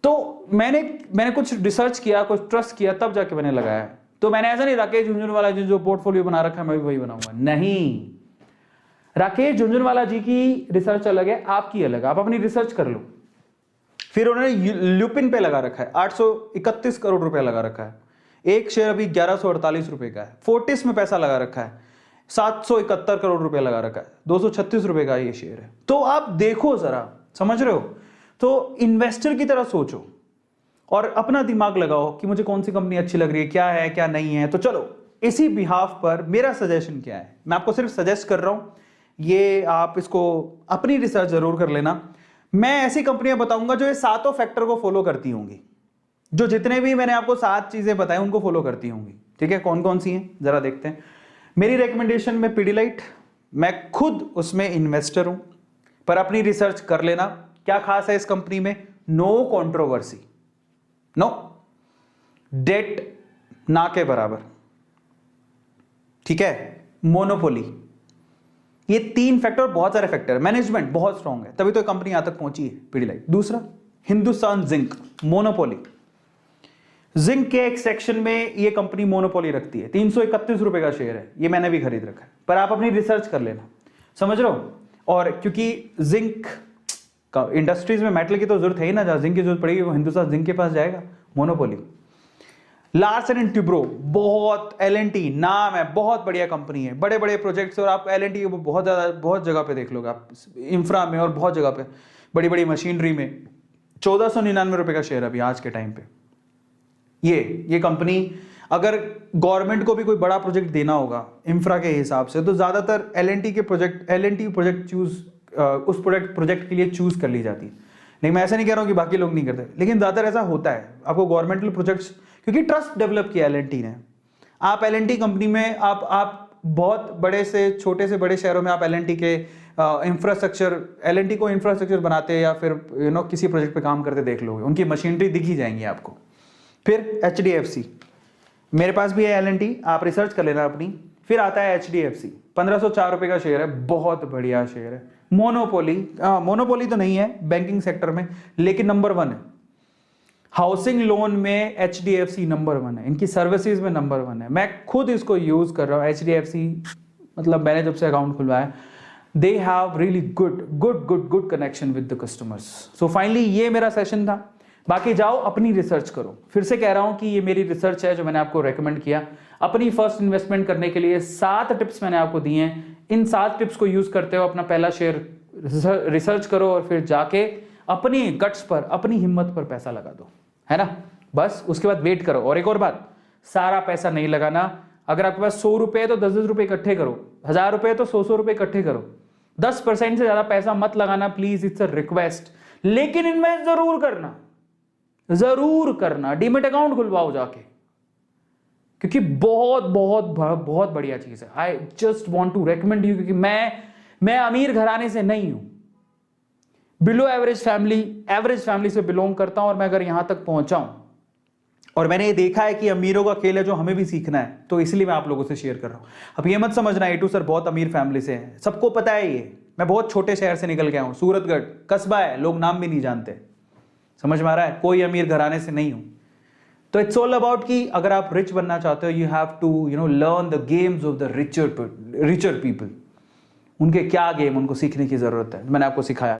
तो मैंने कुछ रिसर्च किया, कुछ ट्रस्ट किया, तब जाके मैंने लगाया है। तो मैंने ऐसा नहीं राकेश झुंझुनवाला जी जो पोर्टफोलियो बना रखा है मैं भी वही बनाऊंगा, नहीं। राकेश झुंझुनवाला जी की रिसर्च अलग है, आपकी अलग है, आप अपनी रिसर्च कर लो। फिर उन्होंने ल्यूपिन पे लगा रखा है 831 करोड़ रुपए लगा रखा है, एक शेयर अभी 1148 रुपए का है। फोर्टिस में पैसा लगा रखा है 771 करोड़ रुपए लगा रखा है, 236 रुपए का ये शेयर है। तो आप देखो जरा, समझ रहे हो? तो इन्वेस्टर की तरह सोचो और अपना दिमाग लगाओ कि मुझे कौन सी कंपनी अच्छी लग रही है, क्या है क्या नहीं है। तो चलो, इसी बिहाफ पर मेरा सजेशन क्या है, मैं आपको सिर्फ सजेस्ट कर रहा हूं, ये आप इसको अपनी रिसर्च जरूर कर लेना। मैं ऐसी कंपनियां बताऊंगा जो ये सातों फैक्टर को फॉलो करती होंगी, जो जितने भी मैंने आपको 7 चीजें बताई उनको फॉलो करती होंगी। ठीक है, कौन कौन सी हैं जरा देखते हैं। मेरी रिकमेंडेशन में पिडिलाइट, मैं खुद उसमें इन्वेस्टर हूं, पर अपनी रिसर्च कर लेना। क्या खास है इस कंपनी में? नो कंट्रोवर्सी, नो डेट ना के बराबर, ठीक है, मोनोपोली, ये 3 फैक्टर, बहुत सारे फैक्टर, मैनेजमेंट बहुत स्ट्रांग है, तभी तो कंपनी यहां तक पहुंची है पिडिलाइट। दूसरा, हिंदुस्तान जिंक, मोनोपोली, जिंक के एक सेक्शन में ये कंपनी मोनोपोली रखती है, 331 रुपए का शेयर है, ये मैंने भी खरीद रखा है, पर आप अपनी रिसर्च कर लेना, समझ रहे हो? और क्योंकि जिंक का इंडस्ट्रीज में मेटल की तो जरूरत है ही ना, जहां जिंक की जरूरत पड़ेगी वो हिंदुस्तान जिंक के पास जाएगा, मोनोपोली। लार्सन एंड ट्यूब्रो, बहुत एलएनटी नाम है, बहुत बढ़िया कंपनी है, बड़े बड़े प्रोजेक्ट्स, और आप एलएनटी बहुत ज्यादा बहुत जगह पे देख लोगे आप, इंफ्रा में और बहुत जगह पे, बड़ी बड़ी मशीनरी में। 1499 रुपए का शेयर अभी आज के टाइम पे। ये कंपनी, अगर गवर्नमेंट को भी कोई बड़ा प्रोजेक्ट देना होगा इंफ्रा के हिसाब से, तो ज्यादातर एलएनटी प्रोजेक्ट चूज उस प्रोजेक्ट के लिए चूज कर ली जाती है। नहीं, मैं ऐसा नहीं कह रहा हूं कि बाकी लोग नहीं करते, लेकिन ज्यादातर ऐसा होता है। आपको गवर्नमेंटल प्रोजेक्ट्स, क्योंकि ट्रस्ट डेवलप किया एलएनटी ने, आप एलएनटी कंपनी में आप बहुत बड़े से छोटे से बड़े शहरों में आप एलएनटी के इंफ्रास्ट्रक्चर, एलएनटी को इंफ्रास्ट्रक्चर बनाते या फिर किसी प्रोजेक्ट पे काम करते देख लोगे, उनकी मशीनरी दिख ही जाएंगी आपको। फिर एचडीएफसी, मेरे पास भी है एलएनटी, आप रिसर्च कर लेना अपनी। फिर आता है एचडीएफसी, 1504 रुपए का शेयर है, बहुत बढ़िया शेयर है। मोनोपोली तो नहीं है बैंकिंग सेक्टर में, लेकिन नंबर 1 है। हाउसिंग लोन में एचडीएफसी नंबर 1 है, इनकी सर्विसेज में नंबर 1 है। मैं खुद इसको यूज कर रहा हूँ एचडीएफसी, मतलब मैंने जब से अकाउंट खुलवाया, they have really good connection with the customers. So finally ये मेरा सेशन था। बाकी जाओ अपनी रिसर्च करो। फिर से कह रहा हूं कि ये मेरी रिसर्च है जो मैंने आपको रेकमेंड किया। अपनी फर्स्ट इन्वेस्टमेंट करने के लिए 7 टिप्स मैंने आपको दिए हैं। इन 7 टिप्स को यूज करते हो अपना पहला शेयर रिसर्च करो और फिर जाके अपनी गट्स पर, अपनी हिम्मत पर पैसा लगा दो, है ना? बस उसके बाद वेट करो। और एक और बात, सारा पैसा नहीं लगाना। अगर आपके पास 100 रुपए है तो 10-10 रुपए इकट्ठे करो, 1000 रुपए है तो 100-100 रुपए इकट्ठे करो। 10% से ज्यादा पैसा मत लगाना प्लीज, इट्स अ रिक्वेस्ट। लेकिन इन्वेस्ट जरूर करना, डीमेट अकाउंट खुलवाओ जाके, क्योंकि बहुत बहुत बहुत बढ़िया चीज है। I just want to recommend you, क्योंकि मैं अमीर घराने से नहीं हूं, बिलो एवरेज फैमिली से बिलोंग करता हूं, और मैं अगर यहां तक पहुंचा हूं और मैंने ये देखा है कि अमीरों का खेल है जो हमें भी सीखना है, तो इसलिए मैं आप लोगों से शेयर कर रहा हूं। अब ये मत समझना एटू सर बहुत अमीर फैमिली से है, सबको पता है ये। मैं बहुत छोटे शहर से निकल के आया हूं, सूरतगढ़ कस्बा है, लोग नाम भी नहीं जानते, समझ में आ रहा है? कोई अमीर घराने से नहीं हूं। तो इट्स ऑल अबाउट कि अगर आप रिच बनना चाहते हो, you have to learn the games of the richer people. उनके क्या गेम, उनको सीखने की जरूरत है, मैंने आपको सिखाया।